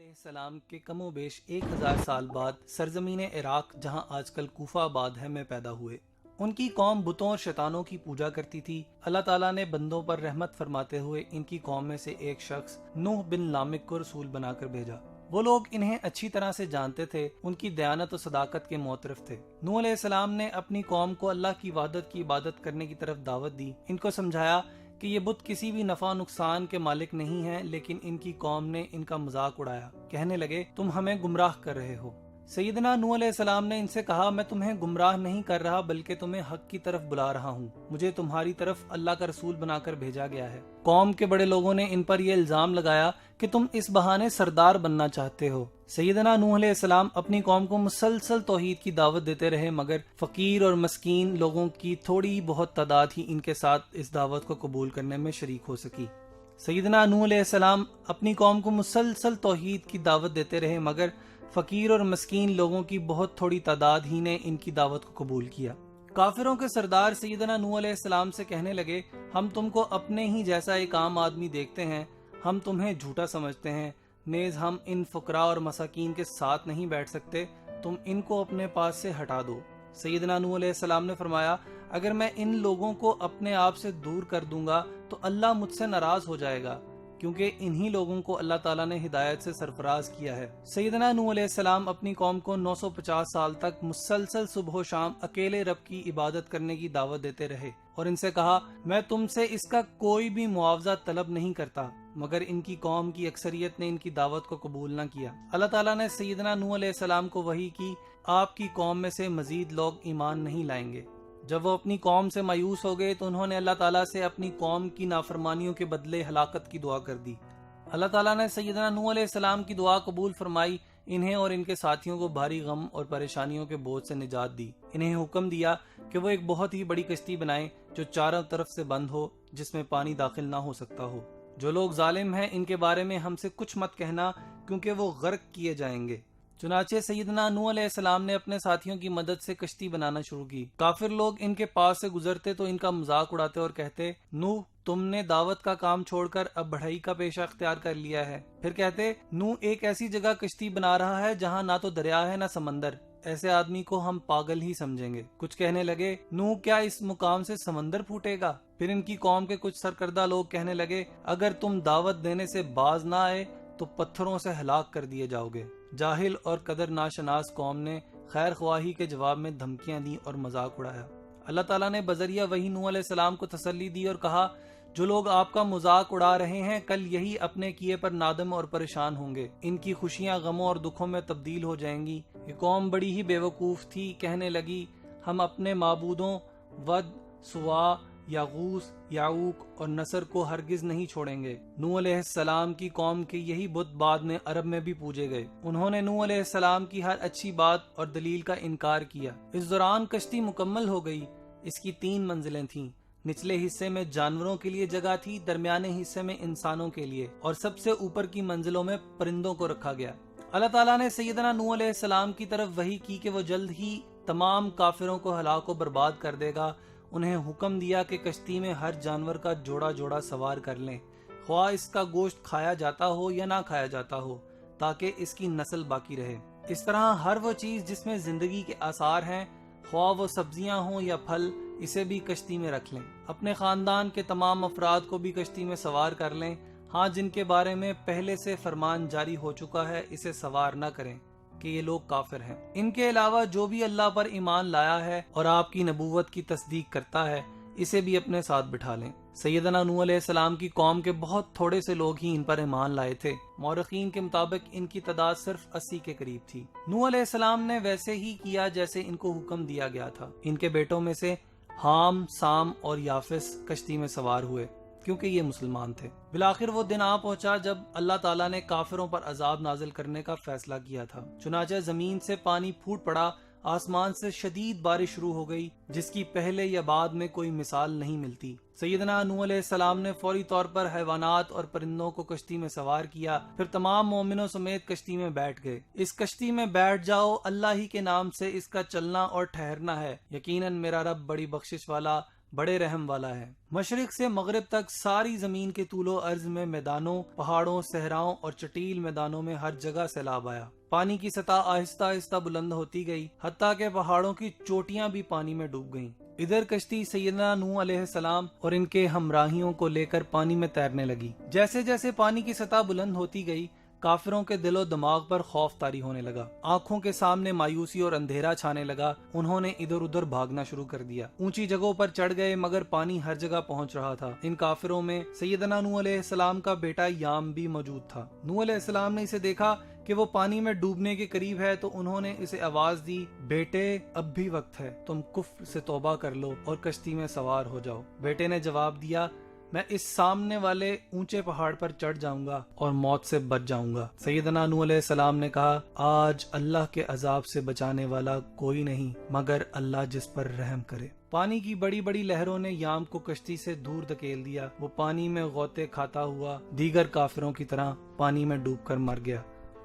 علیہ السلام کے کم و بیش 1000 سال بعد سرزمین عراق جہاں آج کل کوفہ آباد ہے میں پیدا ہوئے۔ ان کی قوم بتوں اور شیطانوں کی پوجا کرتی تھی۔ اللہ تعالیٰ نے بندوں پر رحمت فرماتے ہوئے ان کی قوم میں سے ایک شخص نوح بن لامک کو رسول بنا کر بھیجا۔ وہ لوگ انہیں اچھی طرح سے جانتے تھے، ان کی دیانت و صداقت کے معترف تھے۔ نوح علیہ السلام نے اپنی قوم کو اللہ کی وحدت کی عبادت کرنے کی طرف دعوت دی۔ ان کو سمجھایا کہ یہ بت کسی بھی نفع نقصان کے مالک نہیں ہیں، لیکن ان کی قوم نے ان کا مذاق اڑایا۔ کہنے لگے تم ہمیں گمراہ کر رہے ہو۔ سیدنا نوح علیہ السلام نے ان سے کہا میں تمہیں گمراہ نہیں کر رہا بلکہ تمہیں حق کی طرف بلا رہا ہوں، مجھے تمہاری طرف اللہ کا رسول بنا کر بھیجا گیا ہے۔ قوم کے بڑے لوگوں نے ان پر یہ الزام لگایا کہ تم اس بہانے سردار بننا چاہتے ہو۔ سیدنا نوح علیہ السلام اپنی قوم کو مسلسل توحید کی دعوت دیتے رہے، مگر فقیر اور مسکین لوگوں کی تھوڑی بہت تعداد ہی ان کے ساتھ اس دعوت کو قبول کرنے میں شریک ہو سکی۔ سیدنا نوح علیہ السلام اپنی قوم کو مسلسل توحید کی دعوت دیتے رہے، مگر فقیر اور مسکین لوگوں کی بہت تھوڑی تعداد ہی نے ان کی دعوت کو قبول کیا۔ کافروں کے سردار سیدنا نوح علیہ السلام سے کہنے لگے ہم تم کو اپنے ہی جیسا ایک عام آدمی دیکھتے ہیں، ہم تمہیں جھوٹا سمجھتے ہیں، نیز ہم ان فقراء اور مساکین کے ساتھ نہیں بیٹھ سکتے، تم ان کو اپنے پاس سے ہٹا دو۔ سیدنا نوح علیہ السلام نے فرمایا اگر میں ان لوگوں کو اپنے آپ سے دور کر دوں گا تو اللہ مجھ سے ناراض ہو جائے گا، کیونکہ انہی لوگوں کو اللہ تعالیٰ نے ہدایت سے سرفراز کیا ہے۔ سیدنا نوح علیہ السلام اپنی قوم کو 950 سال تک مسلسل صبح و شام اکیلے رب کی عبادت کرنے کی دعوت دیتے رہے اور ان سے کہا میں تم سے اس کا کوئی بھی معاوضہ طلب نہیں کرتا، مگر ان کی قوم کی اکثریت نے ان کی دعوت کو قبول نہ کیا۔ اللہ تعالیٰ نے سیدنا نوح علیہ السلام کو وحی کی آپ کی قوم میں سے مزید لوگ ایمان نہیں لائیں گے۔ جب وہ اپنی قوم سے مایوس ہو گئے تو انہوں نے اللہ تعالیٰ سے اپنی قوم کی نافرمانیوں کے بدلے ہلاکت کی دعا کر دی۔ اللہ تعالیٰ نے سیدنا نوح علیہ السلام کی دعا قبول فرمائی، انہیں اور ان کے ساتھیوں کو بھاری غم اور پریشانیوں کے بوجھ سے نجات دی۔ انہیں حکم دیا کہ وہ ایک بہت ہی بڑی کشتی بنائیں جو چاروں طرف سے بند ہو، جس میں پانی داخل نہ ہو سکتا ہو۔ جو لوگ ظالم ہیں ان کے بارے میں ہم سے کچھ مت کہنا، کیونکہ وہ غرق کیے جائیں گے۔ چنانچہ سیدنا نوح علیہ السلام نے اپنے ساتھیوں کی مدد سے کشتی بنانا شروع کی۔ کافر لوگ ان کے پاس سے گزرتے تو ان کا مذاق اڑاتے اور کہتے نوح تم نے دعوت کا کام چھوڑ کر اب بڑھائی کا پیشہ اختیار کر لیا ہے۔ پھر کہتے نوح ایک ایسی جگہ کشتی بنا رہا ہے جہاں نہ تو دریا ہے نہ سمندر، ایسے آدمی کو ہم پاگل ہی سمجھیں گے۔ کچھ کہنے لگے نوح کیا اس مقام سے سمندر پھوٹے گا؟ پھر ان کی قوم کے کچھ سرکردہ لوگ کہنے لگے اگر تم دعوت دینے سے باز نہ آئے تو پتھروں سے ہلاک کر دیے جاؤ گے۔ جاہل اور قدر ناشناس قوم نے خیر خواہی کے جواب میں دھمکیاں دیں اور مذاق اڑایا۔ اللہ تعالیٰ نے بذریعہ وحی نوح علیہ السلام کو تسلی دی اور کہا جو لوگ آپ کا مذاق اڑا رہے ہیں کل یہی اپنے کیے پر نادم اور پریشان ہوں گے، ان کی خوشیاں غموں اور دکھوں میں تبدیل ہو جائیں گی۔ یہ قوم بڑی ہی بے وقوف تھی، کہنے لگی ہم اپنے معبودوں ود، سوا، یاغوث، یعوق اور نصر کو ہرگز نہیں چھوڑیں گے۔ نوح علیہ السلام کی قوم کے یہی بت بعد میں عرب میں بھی پوجے گئے۔ انہوں نے نوح علیہ السلام کی ہر اچھی بات اور دلیل کا انکار کیا۔ اس دوران کشتی مکمل ہو گئی۔ اس کی 3 منزلیں تھیں، نچلے حصے میں جانوروں کے لیے جگہ تھی، درمیانے حصے میں انسانوں کے لیے، اور سب سے اوپر کی منزلوں میں پرندوں کو رکھا گیا۔ اللہ تعالیٰ نے سیدنا نوح علیہ السلام کی طرف وحی کی کہ وہ جلد ہی تمام کافروں کو ہلاک و برباد کر دے گا۔ انہیں حکم دیا کہ کشتی میں ہر جانور کا جوڑا جوڑا سوار کر لیں، خواہ اس کا گوشت کھایا جاتا ہو یا نہ کھایا جاتا ہو، تاکہ اس کی نسل باقی رہے۔ اس طرح ہر وہ چیز جس میں زندگی کے آثار ہیں، خواہ وہ سبزیاں ہوں یا پھل، اسے بھی کشتی میں رکھ لیں۔ اپنے خاندان کے تمام افراد کو بھی کشتی میں سوار کر لیں، ہاں جن کے بارے میں پہلے سے فرمان جاری ہو چکا ہے اسے سوار نہ کریں کہ یہ لوگ کافر ہیں۔ ان کے علاوہ جو بھی اللہ پر ایمان لایا ہے اور آپ کی نبوت کی تصدیق کرتا ہے اسے بھی اپنے ساتھ بٹھا لیں۔ سیدنا نوح علیہ السلام کی قوم کے بہت تھوڑے سے لوگ ہی ان پر ایمان لائے تھے۔ مورخین کے مطابق ان کی تعداد صرف 80 کے قریب تھی۔ نوح علیہ السلام نے ویسے ہی کیا جیسے ان کو حکم دیا گیا تھا۔ ان کے بیٹوں میں سے حام، سام اور یافس کشتی میں سوار ہوئے کیونکہ یہ مسلمان تھے۔ بالآخر وہ دن آ پہنچا جب اللہ تعالیٰ نے کافروں پر عذاب نازل کرنے کا فیصلہ کیا تھا۔ چنانچہ زمین سے پانی پھوٹ پڑا، آسمان سے شدید بارش شروع ہو گئی جس کی پہلے یا بعد میں کوئی مثال نہیں ملتی۔ سیدنا نوح علیہ السلام نے فوری طور پر حیوانات اور پرندوں کو کشتی میں سوار کیا، پھر تمام مومنوں سمیت کشتی میں بیٹھ گئے۔ اس کشتی میں بیٹھ جاؤ، اللہ ہی کے نام سے اس کا چلنا اور ٹھہرنا ہے، یقیناً میرا رب بڑی بخشش والا بڑے رحم والا ہے۔ مشرق سے مغرب تک ساری زمین کے طول و عرض میں میدانوں، پہاڑوں، صحراؤں اور چٹیل میدانوں میں ہر جگہ سیلاب آیا۔ پانی کی سطح آہستہ آہستہ بلند ہوتی گئی، حتیٰ کہ پہاڑوں کی چوٹیاں بھی پانی میں ڈوب گئیں۔ ادھر کشتی سیدنا نوح علیہ السلام اور ان کے ہمراہیوں کو لے کر پانی میں تیرنے لگی۔ جیسے جیسے پانی کی سطح بلند ہوتی گئی، کافروں کے دل و دماغ پر خوف طاری ہونے لگا، آنکھوں کے سامنے مایوسی اور اندھیرا چھانے لگا۔ انہوں نے ادھر ادھر بھاگنا شروع کر دیا، اونچی جگہوں پر چڑھ گئے، مگر پانی ہر جگہ پہنچ رہا تھا۔ ان کافروں میں سیدنا نوح علیہ السلام کا بیٹا یام بھی موجود تھا۔ نوح علیہ السلام نے اسے دیکھا کہ وہ پانی میں ڈوبنے کے قریب ہے تو انہوں نے اسے آواز دی، بیٹے اب بھی وقت ہے، تم کفر سے توبہ کر لو اور کشتی میں سوار ہو جاؤ۔ بیٹے نے جواب دیا، میں اس سامنے والے اونچے پہاڑ پر چڑھ جاؤں گا اور موت سے بچ جاؤں گا۔ سیدنا نوح علیہ السلام نے کہا، آج اللہ کے عذاب سے بچانے والا کوئی نہیں مگر اللہ جس پر رحم کرے۔ پانی کی بڑی بڑی لہروں نے یام کو کشتی سے دور دھکیل دیا۔ وہ پانی میں غوطے کھاتا ہوا دیگر کافروں کی طرح پانی میں ڈوب کر مر گیا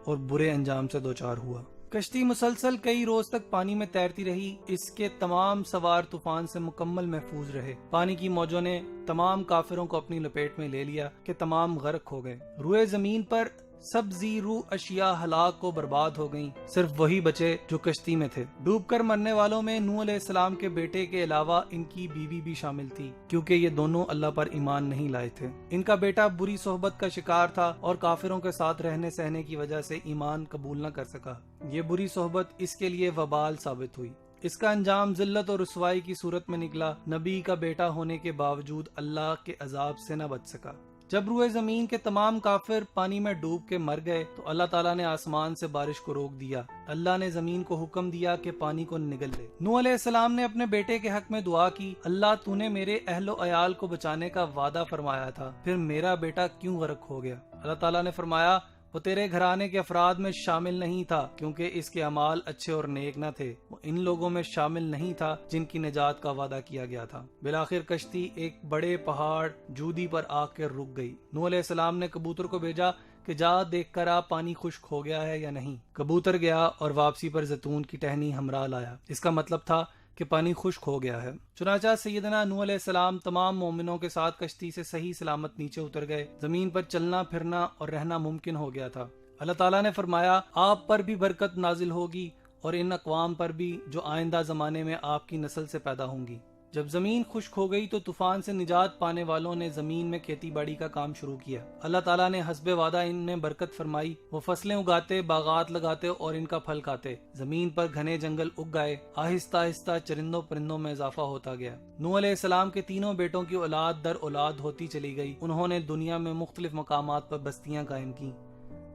اور برے انجام سے دوچار ہوا۔ کشتی مسلسل کئی روز تک پانی میں تیرتی رہی، اس کے تمام سوار طوفان سے مکمل محفوظ رہے۔ پانی کی موجوں نے تمام کافروں کو اپنی لپیٹ میں لے لیا کہ تمام غرق ہو گئے۔ روئے زمین پر سب زی روح اشیاء ہلاک و برباد ہو گئیں، صرف وہی بچے جو کشتی میں تھے۔ ڈوب کر مرنے والوں میں نوح علیہ السلام کے بیٹے کے علاوہ ان کی بیوی بھی شامل تھی، کیونکہ یہ دونوں اللہ پر ایمان نہیں لائے تھے۔ ان کا بیٹا بری صحبت کا شکار تھا اور کافروں کے ساتھ رہنے سہنے کی وجہ سے ایمان قبول نہ کر سکا۔ یہ بری صحبت اس کے لیے وبال ثابت ہوئی۔ اس کا انجام ذلت اور رسوائی کی صورت میں نکلا۔ نبی کا بیٹا ہونے کے باوجود اللہ کے عذاب سے نہ بچ سکا۔ جب روئے زمین کے تمام کافر پانی میں ڈوب کے مر گئے تو اللہ تعالیٰ نے آسمان سے بارش کو روک دیا۔ اللہ نے زمین کو حکم دیا کہ پانی کو نگل لے۔ نوح علیہ السلام نے اپنے بیٹے کے حق میں دعا کی، اللہ تو نے میرے اہل و عیال کو بچانے کا وعدہ فرمایا تھا، پھر میرا بیٹا کیوں غرق ہو گیا؟ اللہ تعالیٰ نے فرمایا، وہ تیرے گھرانے کے افراد میں شامل نہیں تھا کیونکہ اس کے اعمال اچھے اور نیک نہ تھے، وہ ان لوگوں میں شامل نہیں تھا جن کی نجات کا وعدہ کیا گیا تھا۔ بالآخر کشتی ایک بڑے پہاڑ جودی پر آ کر رک گئی۔ نوح علیہ السلام نے کبوتر کو بھیجا کہ جا دیکھ کر آ پانی خشک ہو گیا ہے یا نہیں۔ کبوتر گیا اور واپسی پر زیتون کی ٹہنی ہمراہ لایا۔ اس کا مطلب تھا کہ پانی خشک ہو گیا ہے۔ چنانچہ سیدنا نوح علیہ السلام تمام مومنوں کے ساتھ کشتی سے صحیح سلامت نیچے اتر گئے۔ زمین پر چلنا پھرنا اور رہنا ممکن ہو گیا تھا۔ اللہ تعالیٰ نے فرمایا، آپ پر بھی برکت نازل ہوگی اور ان اقوام پر بھی جو آئندہ زمانے میں آپ کی نسل سے پیدا ہوں گی۔ جب زمین خشک ہو گئی تو طوفان سے نجات پانے والوں نے زمین میں کھیتی باڑی کا کام شروع کیا۔ اللہ تعالیٰ نے حسب وعدہ ان میں برکت فرمائی، وہ فصلیں اگاتے، باغات لگاتے اور ان کا پھل کھاتے۔ زمین پر گھنے جنگل اگ گئے، آہستہ آہستہ چرندوں پرندوں میں اضافہ ہوتا گیا۔ نوح علیہ السلام کے تینوں بیٹوں کی اولاد در اولاد ہوتی چلی گئی۔ انہوں نے دنیا میں مختلف مقامات پر بستیاں قائم کی۔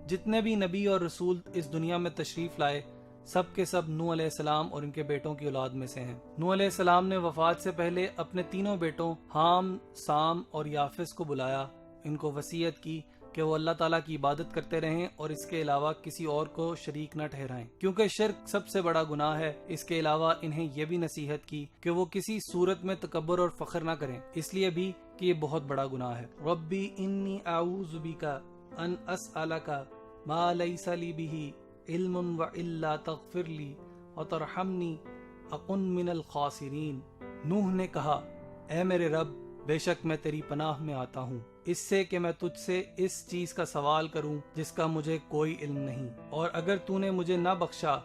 جتنے بھی نبی اور رسول اس دنیا میں تشریف لائے، سب کے سب نوح علیہ السلام اور ان کے بیٹوں کی اولاد میں سے ہیں۔ نوح علیہ السلام نے وفات سے پہلے اپنے تینوں بیٹوں حام، سام اور یافس کو بلایا، ان کو وصیت کی کہ وہ اللہ تعالیٰ کی عبادت کرتے رہیں اور اس کے علاوہ کسی اور کو شریک نہ ٹھہرائیں، کیونکہ شرک سب سے بڑا گناہ ہے۔ اس کے علاوہ انہیں یہ بھی نصیحت کی کہ وہ کسی صورت میں تکبر اور فخر نہ کریں، اس لیے بھی کہ یہ بہت بڑا گناہ ہے۔ ربی انی اعوذ بک ان اسألک ما لیس لی بہ علم والا تغفر لی وترحمنی اکن من الخاسرین۔ نوح نے کہا، اے میرے رب، بے شک میں تیری پناہ میں آتا ہوں اس سے کہ میں تجھ سے اس چیز کا سوال کروں جس کا مجھے کوئی علم نہیں، اور اگر تو نے مجھے نہ بخشا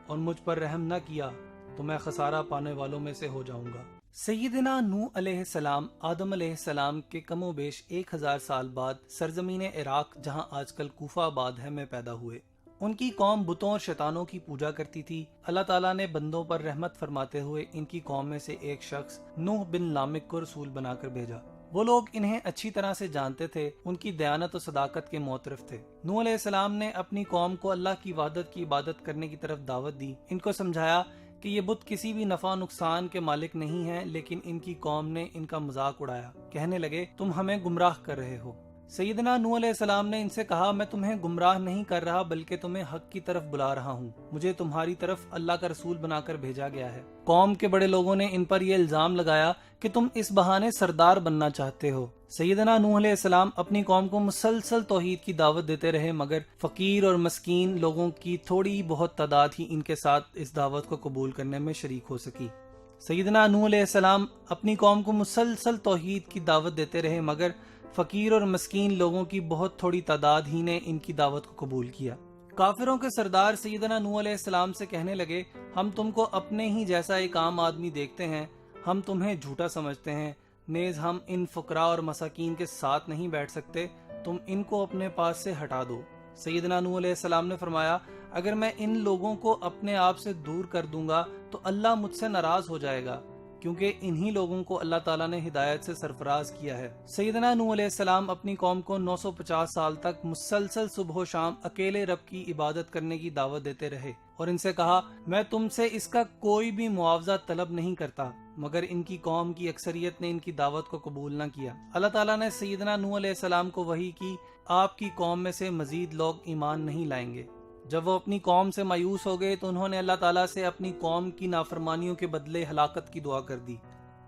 اور مجھ پر رحم نہ کیا تو میں خسارہ پانے والوں میں سے ہو جاؤں گا۔ سیدنا نوح علیہ السلام آدم علیہ السلام کے کم و بیش 1000 سال بعد سرزمین عراق، جہاں آج کل کوفہ آباد ہے، میں پیدا ہوئے۔ ان کی قوم بتوں اور شیطانوں کی پوجا کرتی تھی۔ اللہ تعالیٰ نے بندوں پر رحمت فرماتے ہوئے ان کی قوم میں سے ایک شخص نوح بن لامک کو رسول بنا کر بھیجا۔ وہ لوگ انہیں اچھی طرح سے جانتے تھے، ان کی دیانت و صداقت کے معترف تھے۔ نوح علیہ السلام نے اپنی قوم کو اللہ کی وحدت کی عبادت کرنے کی طرف دعوت دی۔ ان کو سمجھایا کہ یہ بت کسی بھی نفع نقصان کے مالک نہیں ہیں، لیکن ان کی قوم نے ان کا مذاق اڑایا۔ کہنے لگے، تم ہمیں گمراہ کر رہے ہو۔ سیدنا نوح علیہ السلام نے ان سے کہا، میں تمہیں گمراہ نہیں کر رہا بلکہ تمہیں حق کی طرف بلا رہا ہوں۔ مجھے تمہاری طرف اللہ کا رسول بنا کر بھیجا گیا ہے۔ قوم کے بڑے لوگوں نے ان پر یہ الزام لگایا کہ تم اس بہانے سردار بننا چاہتے ہو۔ سیدنا نوح علیہ السلام اپنی قوم کو مسلسل توحید کی دعوت دیتے رہے، مگر فقیر اور مسکین لوگوں کی تھوڑی بہت تعداد ہی ان کے ساتھ اس دعوت کو قبول کرنے میں شریک ہو سکی۔ سیدنا نوح علیہ السلام اپنی قوم کو مسلسل توحید کی دعوت دیتے رہے، مگر فقیر اور مسکین لوگوں کی بہت تھوڑی تعداد ہی نے ان کی دعوت کو قبول کیا۔ کافروں کے سردار سیدنا نوح علیہ السلام سے کہنے لگے، ہم تم کو اپنے ہی جیسا ایک عام آدمی دیکھتے ہیں، ہم تمہیں جھوٹا سمجھتے ہیں، نیز ہم ان فقراء اور مساکین کے ساتھ نہیں بیٹھ سکتے، تم ان کو اپنے پاس سے ہٹا دو۔ سیدنا نوح علیہ السلام نے فرمایا، اگر میں ان لوگوں کو اپنے آپ سے دور کر دوں گا تو اللہ مجھ سے ناراض ہو جائے گا، کیونکہ انہی لوگوں کو اللہ تعالیٰ نے ہدایت سے سرفراز کیا ہے۔ سیدنا نوح علیہ السلام اپنی قوم کو 950 سال تک مسلسل صبح و شام اکیلے رب کی عبادت کرنے کی دعوت دیتے رہے اور ان سے کہا، میں تم سے اس کا کوئی بھی معاوضہ طلب نہیں کرتا، مگر ان کی قوم کی اکثریت نے ان کی دعوت کو قبول نہ کیا۔ اللہ تعالیٰ نے سیدنا نوح علیہ السلام کو وحی کی، آپ کی قوم میں سے مزید لوگ ایمان نہیں لائیں گے۔ جب وہ اپنی قوم سے مایوس ہو گئے تو انہوں نے اللہ تعالیٰ سے اپنی قوم کی نافرمانیوں کے بدلے ہلاکت کی دعا کر دی۔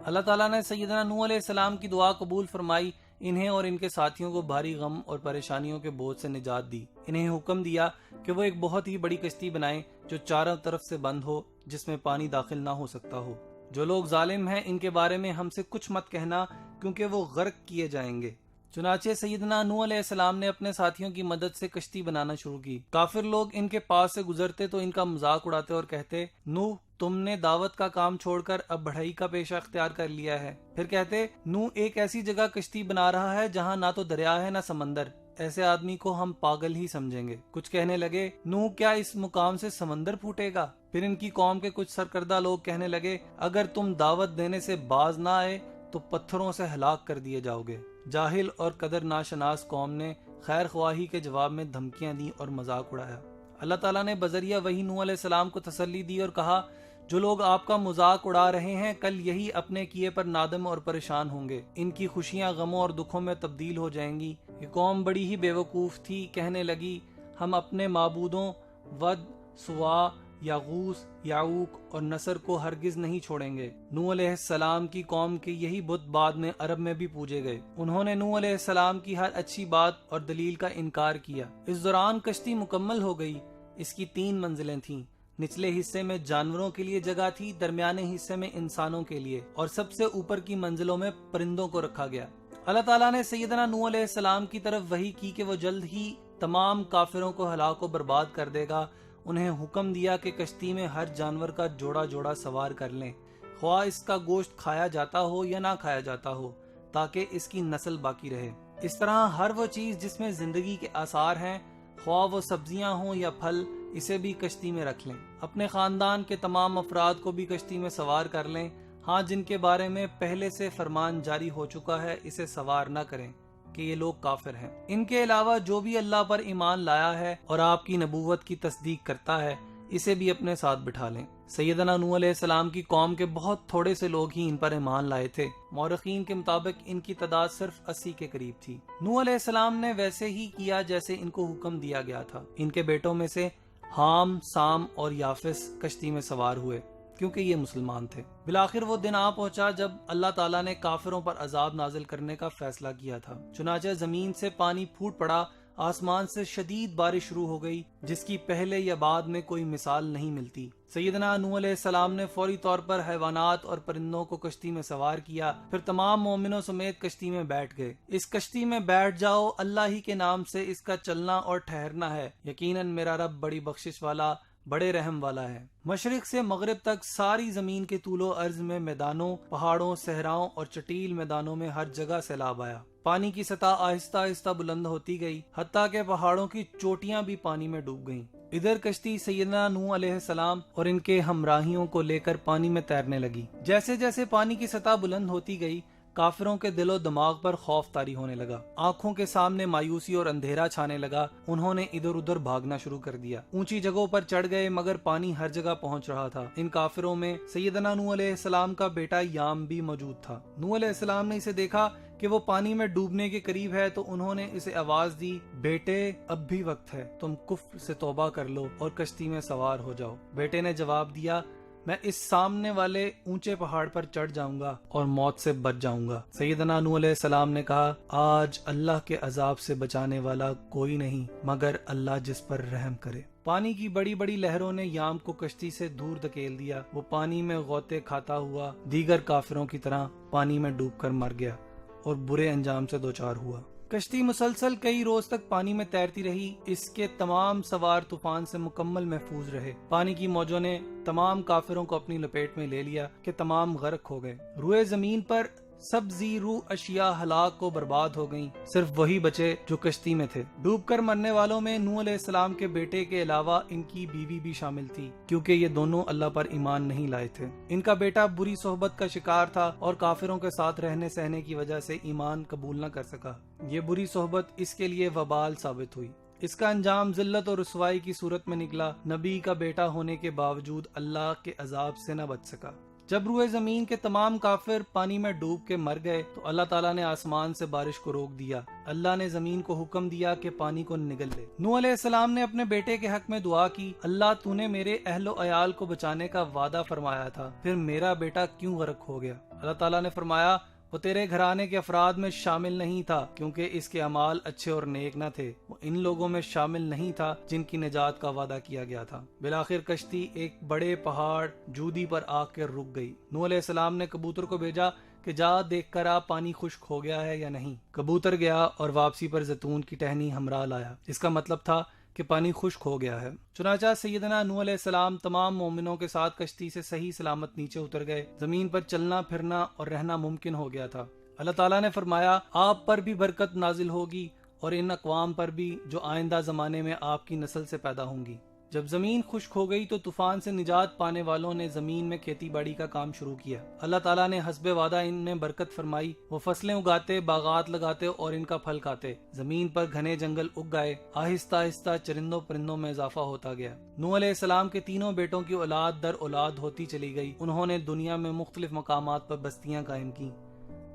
اللہ تعالیٰ نے سیدنا نوح علیہ السلام کی دعا قبول فرمائی، انہیں اور ان کے ساتھیوں کو بھاری غم اور پریشانیوں کے بوجھ سے نجات دی۔ انہیں حکم دیا کہ وہ ایک بہت ہی بڑی کشتی بنائیں جو چاروں طرف سے بند ہو، جس میں پانی داخل نہ ہو سکتا ہو۔ جو لوگ ظالم ہیں ان کے بارے میں ہم سے کچھ مت کہنا، کیونکہ وہ غرق کیے جائیں گے۔ چنانچہ سیدنا نوح علیہ السلام نے اپنے ساتھیوں کی مدد سے کشتی بنانا شروع کی۔ کافر لوگ ان کے پاس سے گزرتے تو ان کا مذاق اڑاتے اور کہتے، نوح تم نے دعوت کا کام چھوڑ کر اب بڑھائی کا پیشہ اختیار کر لیا ہے۔ پھر کہتے، نوح ایک ایسی جگہ کشتی بنا رہا ہے جہاں نہ تو دریا ہے نہ سمندر، ایسے آدمی کو ہم پاگل ہی سمجھیں گے۔ کچھ کہنے لگے، نوح کیا اس مقام سے سمندر پھوٹے گا؟ پھر ان کی قوم کے کچھ سرکردہ لوگ کہنے لگے، اگر تم دعوت دینے سے باز نہ آئے تو پتھروں سے ہلاک کر دیے جاؤ گے۔ جاہل اور قدر ناشناس قوم نے خیر خواہی کے جواب میں دھمکیاں دی اور مذاق اڑایا۔ اللہ تعالیٰ نے بذریعہ وحی نوح علیہ السلام کو تسلی دی اور کہا، جو لوگ آپ کا مذاق اڑا رہے ہیں کل یہی اپنے کیے پر نادم اور پریشان ہوں گے، ان کی خوشیاں غموں اور دکھوں میں تبدیل ہو جائیں گی۔ یہ قوم بڑی ہی بے وقوف تھی، کہنے لگی، ہم اپنے معبودوں ود، سوا، یاغوث، یعوق اور نصر کو ہرگز نہیں چھوڑیں گے۔ نوح علیہ السلام کی قوم کے یہی بت بعد میں عرب میں بھی پوجے گئے۔ انہوں نے نوح علیہ السلام کی ہر اچھی بات اور دلیل کا انکار کیا۔ اس دوران کشتی مکمل ہو گئی۔ اس کی 3 منزلیں تھیں۔ نچلے حصے میں جانوروں کے لیے جگہ تھی، درمیانے حصے میں انسانوں کے لیے، اور سب سے اوپر کی منزلوں میں پرندوں کو رکھا گیا۔ اللہ تعالیٰ نے سیدنا نوح علیہ السلام کی طرف وحی کی کہ وہ جلد ہی تمام کافروں کو ہلاک و برباد کر دے گا۔ انہیں حکم دیا کہ کشتی میں ہر جانور کا جوڑا جوڑا سوار کر لیں، خواہ اس کا گوشت کھایا جاتا ہو یا نہ کھایا جاتا ہو، تاکہ اس کی نسل باقی رہے۔ اس طرح ہر وہ چیز جس میں زندگی کے آثار ہیں، خواہ وہ سبزیاں ہوں یا پھل، اسے بھی کشتی میں رکھ لیں۔ اپنے خاندان کے تمام افراد کو بھی کشتی میں سوار کر لیں، ہاں جن کے بارے میں پہلے سے فرمان جاری ہو چکا ہے اسے سوار نہ کریں کہ یہ لوگ کافر ہیں۔ ان کے علاوہ جو بھی اللہ پر ایمان لایا ہے اور آپ کی نبوت کی تصدیق کرتا ہے، اسے بھی اپنے ساتھ بٹھا لیں۔ سیدنا نوح علیہ السلام کی قوم کے بہت تھوڑے سے لوگ ہی ان پر ایمان لائے تھے۔ مورخین کے مطابق ان کی تعداد صرف 80 کے قریب تھی۔ نوح علیہ السلام نے ویسے ہی کیا جیسے ان کو حکم دیا گیا تھا۔ ان کے بیٹوں میں سے حام، سام اور یافس کشتی میں سوار ہوئے، کیونکہ یہ مسلمان تھے۔ بالآخر وہ دن آ پہنچا جب اللہ تعالیٰ نے کافروں پر عذاب نازل کرنے کا فیصلہ کیا تھا۔ چنانچہ زمین سے پانی پھوٹ پڑا، آسمان سے شدید بارش شروع ہو گئی، جس کی پہلے یا بعد میں کوئی مثال نہیں ملتی۔ سیدنا نوح علیہ السلام نے فوری طور پر حیوانات اور پرندوں کو کشتی میں سوار کیا، پھر تمام مومنوں سمیت کشتی میں بیٹھ گئے۔ اس کشتی میں بیٹھ جاؤ، اللہ ہی کے نام سے اس کا چلنا اور ٹھہرنا ہے، یقیناً میرا رب بڑی بخشش والا، بڑے رحم والا ہے۔ مشرق سے مغرب تک ساری زمین کے طول و عرض میں میدانوں، پہاڑوں، صحراؤں اور چٹیل میدانوں میں ہر جگہ سیلاب آیا۔ پانی کی سطح آہستہ آہستہ بلند ہوتی گئی، حتیٰ کہ پہاڑوں کی چوٹیاں بھی پانی میں ڈوب گئیں۔ ادھر کشتی سیدنا نوح علیہ السلام اور ان کے ہمراہیوں کو لے کر پانی میں تیرنے لگی۔ جیسے جیسے پانی کی سطح بلند ہوتی گئی، کافروں کے دل و دماغ پر خوف طاری ہونے لگا، آنکھوں کے سامنے مایوسی اور اندھیرا چھانے لگا۔ انہوں نے ادھر ادھر بھاگنا شروع کر دیا، اونچی جگہوں پر چڑھ گئے، مگر پانی ہر جگہ پہنچ رہا تھا۔ ان کافروں میں سیدنا نوح علیہ السلام کا بیٹا یام بھی موجود تھا۔ نوح علیہ السلام نے اسے دیکھا کہ وہ پانی میں ڈوبنے کے قریب ہے تو انہوں نے اسے آواز دی، بیٹے اب بھی وقت ہے، تم کفر سے توبہ کر لو اور کشتی میں سوار ہو جاؤ۔ بیٹے نے جواب دیا، میں اس سامنے والے اونچے پہاڑ پر چڑھ جاؤں گا اور موت سے بچ جاؤں گا۔ سیدنا نوح علیہ السلام نے کہا، آج اللہ کے عذاب سے بچانے والا کوئی نہیں مگر اللہ جس پر رحم کرے۔ پانی کی بڑی بڑی لہروں نے یام کو کشتی سے دور دھکیل دیا۔ وہ پانی میں غوطے کھاتا ہوا دیگر کافروں کی طرح پانی میں ڈوب کر مر گیا اور برے انجام سے دوچار ہوا۔ کشتی مسلسل کئی روز تک پانی میں تیرتی رہی۔ اس کے تمام سوار طوفان سے مکمل محفوظ رہے۔ پانی کی موجوں نے تمام کافروں کو اپنی لپیٹ میں لے لیا کہ تمام غرق ہو گئے۔ روئے زمین پر سب زی روح اشیاء ہلاک کو برباد ہو گئیں، صرف وہی بچے جو کشتی میں تھے۔ ڈوب کر مرنے والوں میں نوح علیہ السلام کے بیٹے کے علاوہ ان کی بیوی بھی شامل تھی، کیونکہ یہ دونوں اللہ پر ایمان نہیں لائے تھے۔ ان کا بیٹا بری صحبت کا شکار تھا اور کافروں کے ساتھ رہنے سہنے کی وجہ سے ایمان قبول نہ کر سکا۔ یہ بری صحبت اس کے لیے وبال ثابت ہوئی۔ اس کا انجام ذلت اور رسوائی کی صورت میں نکلا۔ نبی کا بیٹا ہونے کے باوجود اللہ کے عذاب سے نہ بچ سکا۔ جب روئے زمین کے تمام کافر پانی میں ڈوب کے مر گئے تو اللہ تعالیٰ نے آسمان سے بارش کو روک دیا۔ اللہ نے زمین کو حکم دیا کہ پانی کو نگل لے۔ نوح علیہ السلام نے اپنے بیٹے کے حق میں دعا کی، اللہ تو نے میرے اہل و عیال کو بچانے کا وعدہ فرمایا تھا، پھر میرا بیٹا کیوں غرق ہو گیا؟ اللہ تعالیٰ نے فرمایا، وہ تیرے گھرانے کے افراد میں شامل نہیں تھا کیونکہ اس کے اعمال اچھے اور نیک نہ تھے۔ وہ ان لوگوں میں شامل نہیں تھا جن کی نجات کا وعدہ کیا گیا تھا۔ بالآخر کشتی ایک بڑے پہاڑ جودی پر آ کر رک گئی۔ نوح علیہ السلام نے کبوتر کو بھیجا کہ جا دیکھ کر آ پانی خشک ہو گیا ہے یا نہیں۔ کبوتر گیا اور واپسی پر زیتون کی ٹہنی ہمراہ لایا، اس کا مطلب تھا کہ پانی خشک ہو گیا ہے۔ چنانچہ سیدنا نوح علیہ السلام تمام مومنوں کے ساتھ کشتی سے صحیح سلامت نیچے اتر گئے۔ زمین پر چلنا پھرنا اور رہنا ممکن ہو گیا تھا۔ اللہ تعالیٰ نے فرمایا، آپ پر بھی برکت نازل ہوگی اور ان اقوام پر بھی جو آئندہ زمانے میں آپ کی نسل سے پیدا ہوں گی۔ جب زمین خشک ہو گئی تو طوفان سے نجات پانے والوں نے زمین میں کھیتی باڑی کا کام شروع کیا۔ اللہ تعالیٰ نے حسب وعدہ ان میں برکت فرمائی۔ وہ فصلیں اگاتے، باغات لگاتے اور ان کا پھل کھاتے۔ زمین پر گھنے جنگل اگ گئے۔ آہستہ آہستہ چرندوں پرندوں میں اضافہ ہوتا گیا۔ نوح علیہ السلام کے تینوں بیٹوں کی اولاد در اولاد ہوتی چلی گئی۔ انہوں نے دنیا میں مختلف مقامات پر بستیاں قائم کی۔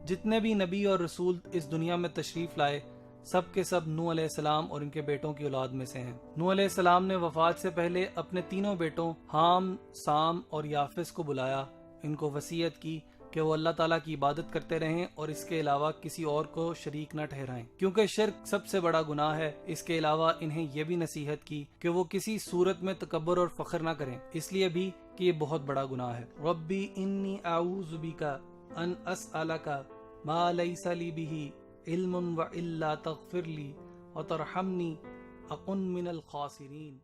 جتنے بھی نبی اور رسول اس دنیا میں تشریف لائے سب کے سب نوح علیہ السلام اور ان کے بیٹوں کی اولاد میں سے ہیں۔ نوح علیہ السلام نے وفات سے پہلے اپنے تینوں بیٹوں حام، سام اور یافس کو بلایا۔ ان کو وصیت کی کہ وہ اللہ تعالیٰ کی عبادت کرتے رہیں اور اس کے علاوہ کسی اور کو شریک نہ ٹھہرائیں، کیونکہ شرک سب سے بڑا گناہ ہے۔ اس کے علاوہ انہیں یہ بھی نصیحت کی کہ وہ کسی صورت میں تکبر اور فخر نہ کریں، اس لیے بھی کہ یہ بہت بڑا گناہ ہے۔ ربی انی اعوذ بک ان اسألک ما لیس لی بہ علم والا تغفر لی وترحمنی اکن من الخاسرین۔